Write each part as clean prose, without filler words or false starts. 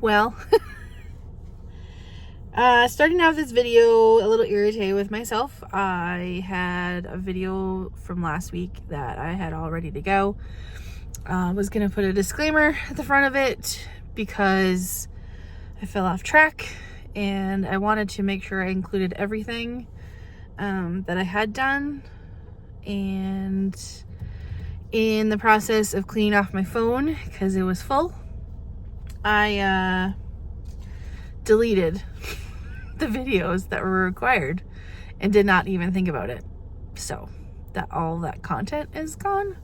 well. Starting out this video a little irritated with myself. I had a video from last week that I had all ready to go. Was gonna put a disclaimer at the front of it because I fell off track and I wanted to make sure I included everything that I had done. And in the process of cleaning off my phone because it was full, I deleted the videos that were required and did not even think about it. So that all that content is gone.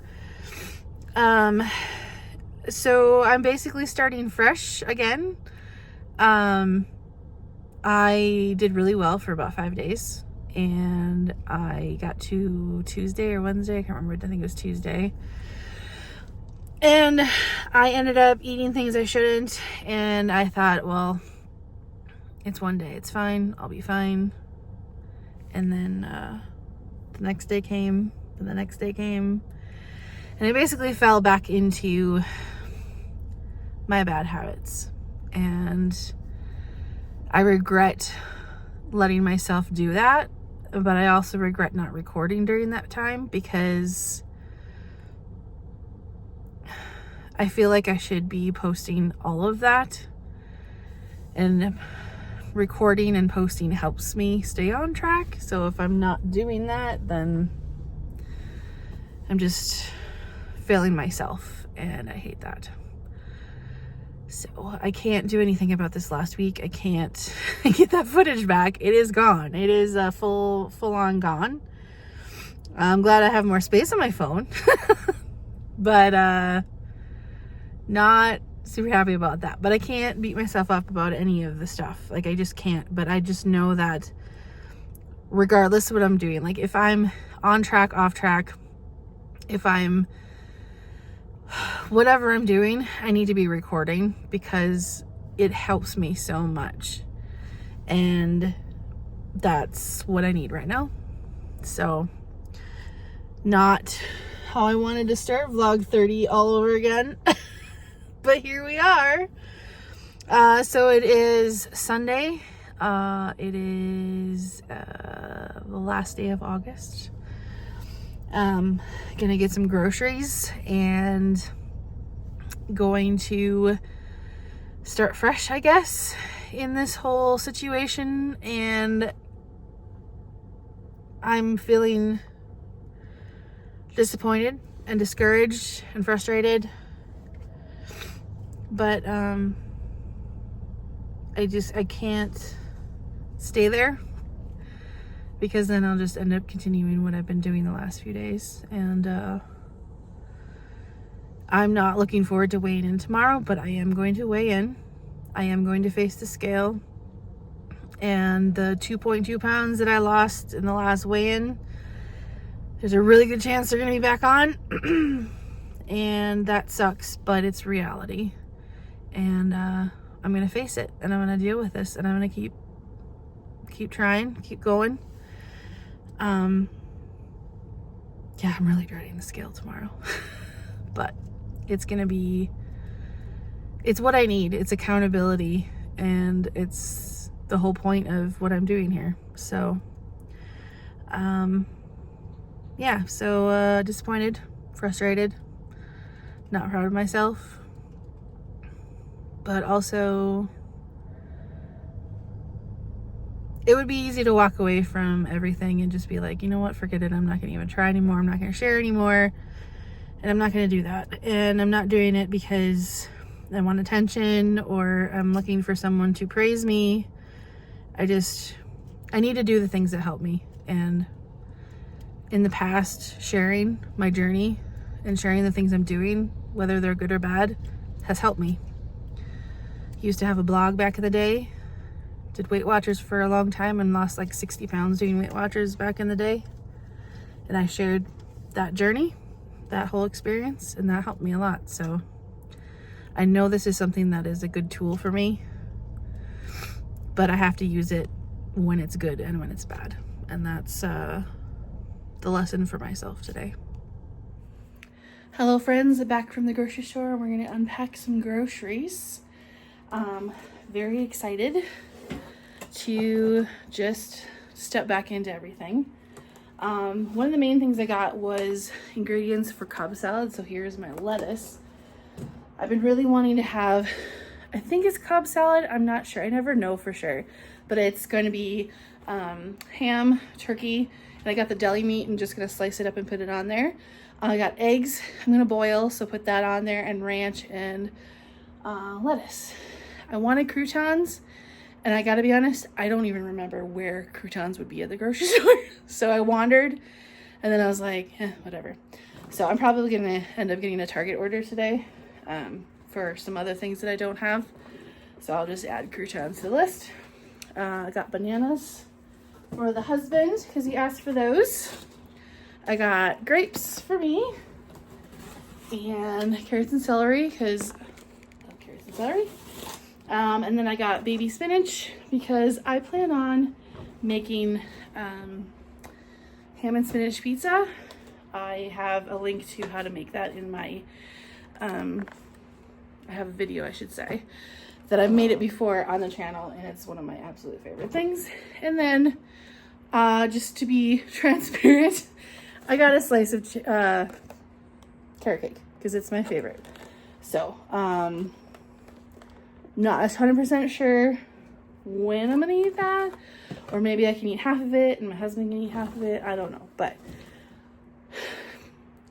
So I'm basically starting fresh again. I did really well for about 5 days, and I got to Tuesday or Wednesday, I can't remember, I think it was Tuesday, and I ended up eating things I shouldn't, and I thought, well, it's one day, it's fine, I'll be fine. And then the next day came, and the next day came, and I basically fell back into my bad habits. And I regret letting myself do that, but I also regret not recording during that time because I feel like I should be posting all of that, and recording and posting helps me stay on track. So if I'm not doing that, then I'm just failing myself, and I hate that. So I can't do anything about this last week. I can't get that footage back. It is gone. It is full on gone. I'm glad I have more space on my phone, but not super happy about that. But I can't beat myself up about any of the stuff. Like, I just can't. But I just know that regardless of what I'm doing, like if I'm on track, off track, if I'm whatever I'm doing, I need to be recording because it helps me so much, and that's what I need right now. So not how I wanted to start vlog 30 all over again, but here we are. So it is Sunday. It is the last day of August. Gonna get some groceries and going to start fresh, I guess, in this whole situation. And I'm feeling disappointed and discouraged and frustrated, but I can't stay there, because then I'll just end up continuing what I've been doing the last few days. And I'm not looking forward to weighing in tomorrow, but I am going to weigh in. I am going to face the scale. And the 2.2 pounds that I lost in the last weigh-in, there's a really good chance they're going to be back on. And that sucks, but it's reality. And I'm going to face it, and I'm going to deal with this, and I'm going to keep trying, keep going. Yeah, I'm really dreading the scale tomorrow, but it's what I need. It's accountability, and it's the whole point of what I'm doing here. So, yeah, so, disappointed, frustrated, not proud of myself, but also it would be easy to walk away from everything and just be like, you know what, forget it. I'm not going to even try anymore. I'm not going to share anymore. And I'm not going to do that. And I'm not doing it because I want attention or I'm looking for someone to praise me. I need to do the things that help me. And in the past, sharing my journey and sharing the things I'm doing, whether they're good or bad, has helped me. Used to have a blog back in the day. Did Weight Watchers for a long time and lost like 60 pounds doing Weight Watchers back in the day. And I shared that journey, that whole experience, and that helped me a lot. So I know this is something that is a good tool for me, but I have to use it when it's good and when it's bad. And that's the lesson for myself today. Hello friends, back from the grocery store. We're gonna unpack some groceries. Very excited to just step back into everything. One of the main things I got was ingredients for Cobb salad. So here's my lettuce. I've been really wanting to have, I think it's Cobb salad. I'm not sure. I never know for sure, but it's going to be ham, turkey, and I got the deli meat and just going to slice it up and put it on there. I got eggs I'm going to boil, so put that on there, and ranch and lettuce. I wanted croutons, and I gotta be honest, I don't even remember where croutons would be at the grocery store. So I wandered, and then I was like, whatever. So I'm probably gonna end up getting a Target order today for some other things that I don't have. So I'll just add croutons to the list. I got bananas for the husband because he asked for those. I got grapes for me, and carrots and celery because I love carrots and celery. And then I got baby spinach because I plan on making ham and spinach pizza. I have a link to how to make that in my, I have a video, I should say, that I've made it before on the channel, and it's one of my absolute favorite things. And then, just to be transparent, I got a slice of carrot cake because it's my favorite. So, not 100% sure when I'm gonna eat that, or maybe I can eat half of it and my husband can eat half of it. I don't know, but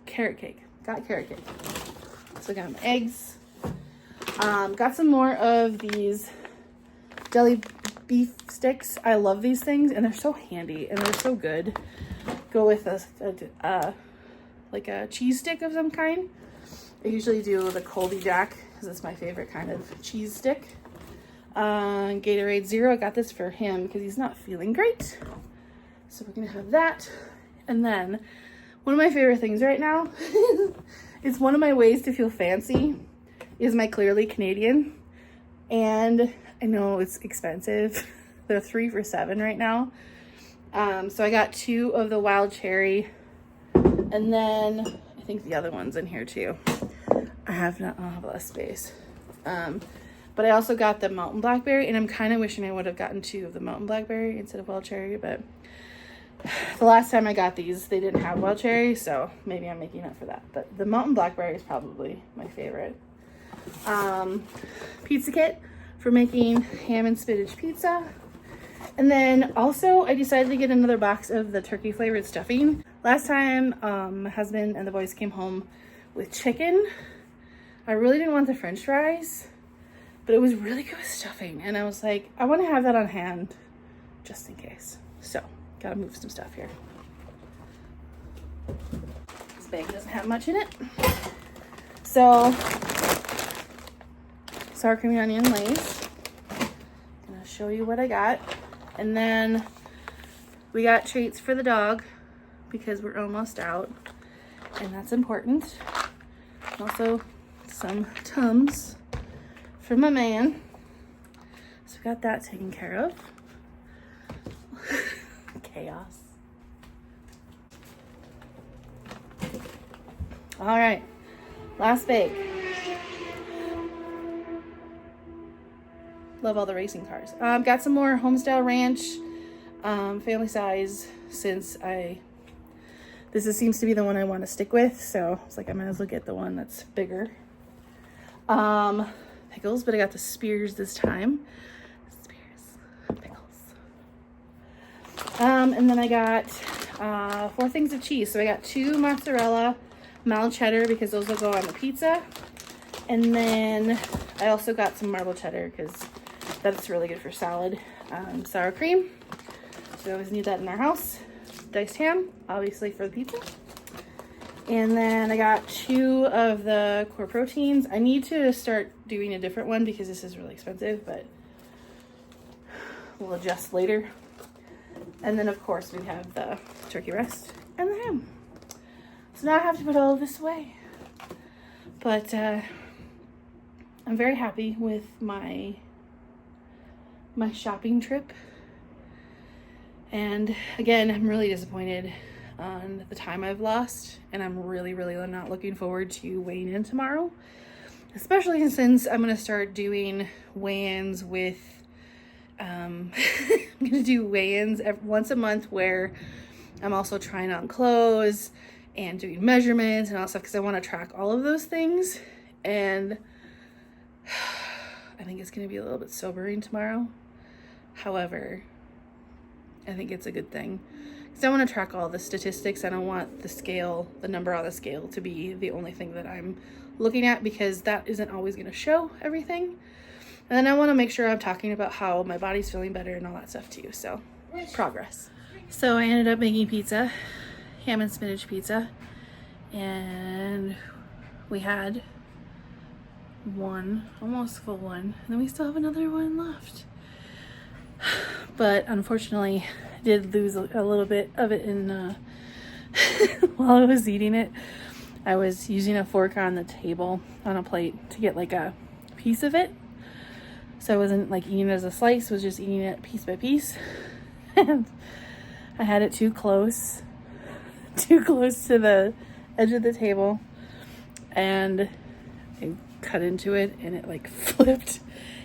carrot cake. Got carrot cake. So I got my eggs. Got some more of these deli beef sticks. I love these things, and they're so handy and they're so good. Go with like a cheese stick of some kind. I usually do the Colby Jack because it's my favorite kind of cheese stick. Gatorade Zero, I got this for him because he's not feeling great. So we're gonna have that. And then one of my favorite things right now, it's one of my ways to feel fancy, is my Clearly Canadian. And I know it's expensive. They're 3 for $7 right now. So I got 2 of the wild cherry, and then I think the other one's in here too. I don't have a lot of space. But I also got the mountain blackberry, and I'm kind of wishing I would have gotten 2 of the mountain blackberry instead of wild cherry, but the last time I got these, they didn't have wild cherry, so maybe I'm making up for that. But the mountain blackberry is probably my favorite. Pizza kit for making ham and spinach pizza. And then also I decided to get another box of the turkey flavored stuffing. Last time my husband and the boys came home with chicken, I really didn't want the french fries, but it was really good with stuffing. And I was like, I want to have that on hand just in case. So gotta move some stuff here. This bag doesn't have much in it. So sour cream and onion Lay's. I'm gonna show you what I got. And then we got treats for the dog because we're almost out, and that's important. Also some Tums for my man. So we got that taken care of. Chaos. All right, last bag. Love all the racing cars. Got some more Homestyle Ranch, family size, since this seems to be the one I want to stick with. So I was like, I might as well get the one that's bigger. Pickles, but I got the Spears this time. Spears, pickles. And then I got 4 things of cheese. So I got 2 mozzarella, mild cheddar, because those will go on the pizza. And then I also got some marble cheddar because that's really good for salad. Sour cream, so we always need that in our house. Diced ham, obviously for the pizza. And then I got 2 of the core proteins. I need to start doing a different one because this is really expensive, but we'll adjust later. And then of course we have the turkey breast and the ham. So now I have to put all of this away. But I'm very happy with my shopping trip. And again, I'm really disappointed on the time I've lost, and I'm really not looking forward to weighing in tomorrow. especially since I'm going to start doing weigh-ins with, I'm going to do weigh-ins once a month where I'm also trying on clothes and doing measurements and all that stuff because I want to track all of those things. And I think it's going to be a little bit sobering tomorrow. However, I think it's a good thing because I want to track all the statistics. I don't want the scale, the number on the scale, to be the only thing that I'm looking at because that isn't always going to show everything. And then I want to make sure I'm talking about how my body's feeling better and all that stuff too. So, progress. So I ended up making pizza, ham and spinach pizza, and we had one, almost full one, and then we still have another one left. But unfortunately, I did lose a little bit of it in while I was eating it. I was using a fork on the table on a plate to get like a piece of it. So I wasn't like eating it as a slice, was just eating it piece by piece. And I had it too close to the edge of the table. And I cut into it and it like flipped.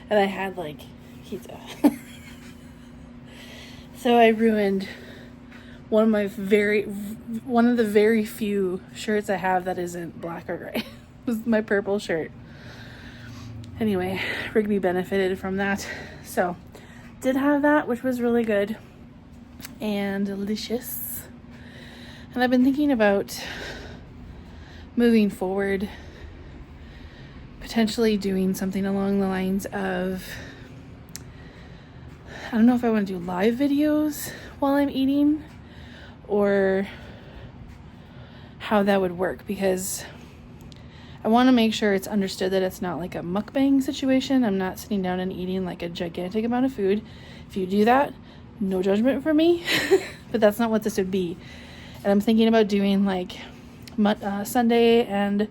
And I had like pizza. So I ruined one of the very few shirts I have that isn't black or gray. It was my purple shirt. Anyway, Rigby benefited from that. So, did have that, which was really good and delicious. And I've been thinking about moving forward, potentially doing something along the lines of, I don't know if I want to do live videos while I'm eating or how that would work, because I want to make sure it's understood that it's not like a mukbang situation. I'm not sitting down and eating like a gigantic amount of food. If you do that, no judgment for me, but that's not what this would be. And I'm thinking about doing like Sunday and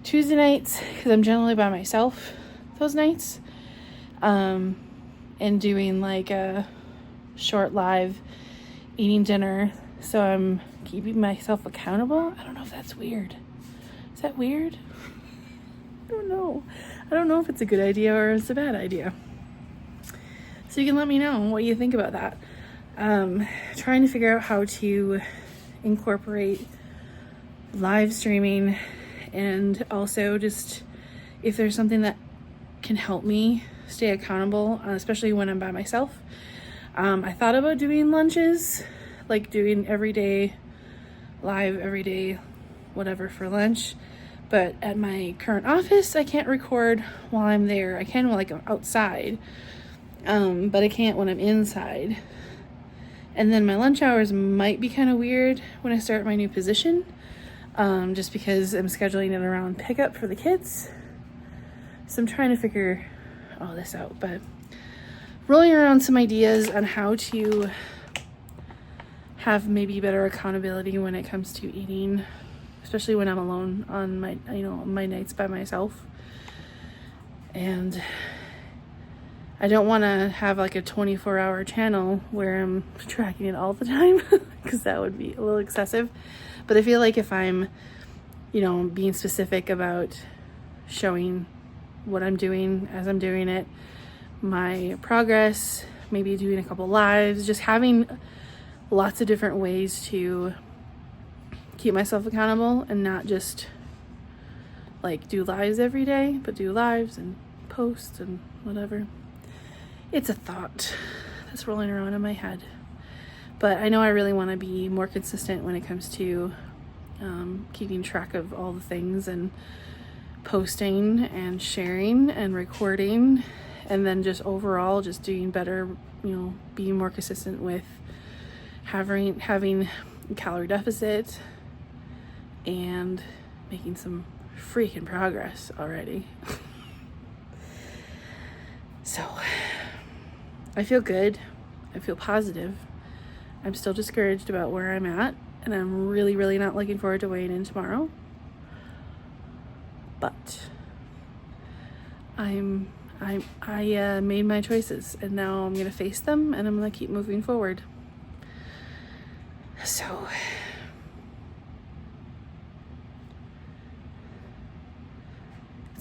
Tuesday nights, because I'm generally by myself those nights. And doing like a short live eating dinner, so I'm keeping myself accountable. I don't know if that's weird. Is that weird? I don't know. I don't know if it's a good idea or it's a bad idea. So you can let me know what you think about that. Trying to figure out how to incorporate live streaming, and also just if there's something that can help me stay accountable, especially when I'm by myself. I thought about doing lunches, like doing everyday live, everyday whatever for lunch, but at my current office I can't record while I'm there. I can like outside, but I can't when I'm inside. And then my lunch hours might be kind of weird when I start my new position, just because I'm scheduling it around pickup for the kids. So I'm trying to figure all this out, but rolling around some ideas on how to have maybe better accountability when it comes to eating, especially when I'm alone on my, my nights by myself. And I don't want to have like a 24-hour channel where I'm tracking it all the time, because that would be a little excessive. But I feel like if I'm, being specific about showing what I'm doing as I'm doing it, my progress, maybe doing a couple lives, just having lots of different ways to keep myself accountable and not just like do lives every day, but do lives and posts and whatever. It's a thought that's rolling around in my head, but I know I really want to be more consistent when it comes to keeping track of all the things and posting and sharing and recording, and then just overall just doing better, being more consistent with having a calorie deficit and making some freaking progress already. So I feel good. I feel positive. I'm still discouraged about where I'm at, and I'm really, really not looking forward to weighing in tomorrow. But I made my choices, and now I'm gonna face them, and I'm gonna keep moving forward. So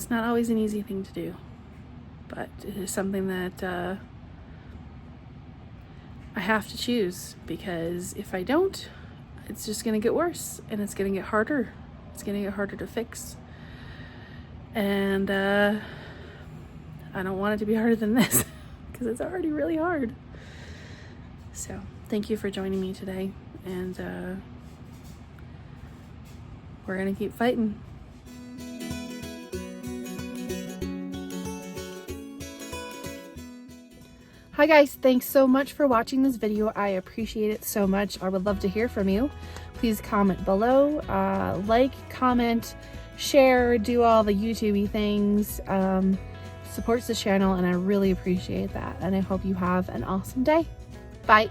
It's not always an easy thing to do, but it is something that I have to choose, because if I don't, it's just going to get worse, and it's going to get harder. It's going to get harder to fix. And I don't want it to be harder than this, because it's already really hard. So thank you for joining me today, and we're going to keep fighting. Hi guys, thanks so much for watching this video. I appreciate it so much. I would love to hear from you. Please comment below, like, comment, share, do all the YouTube-y things. Supports the channel, and I really appreciate that. And I hope you have an awesome day. Bye.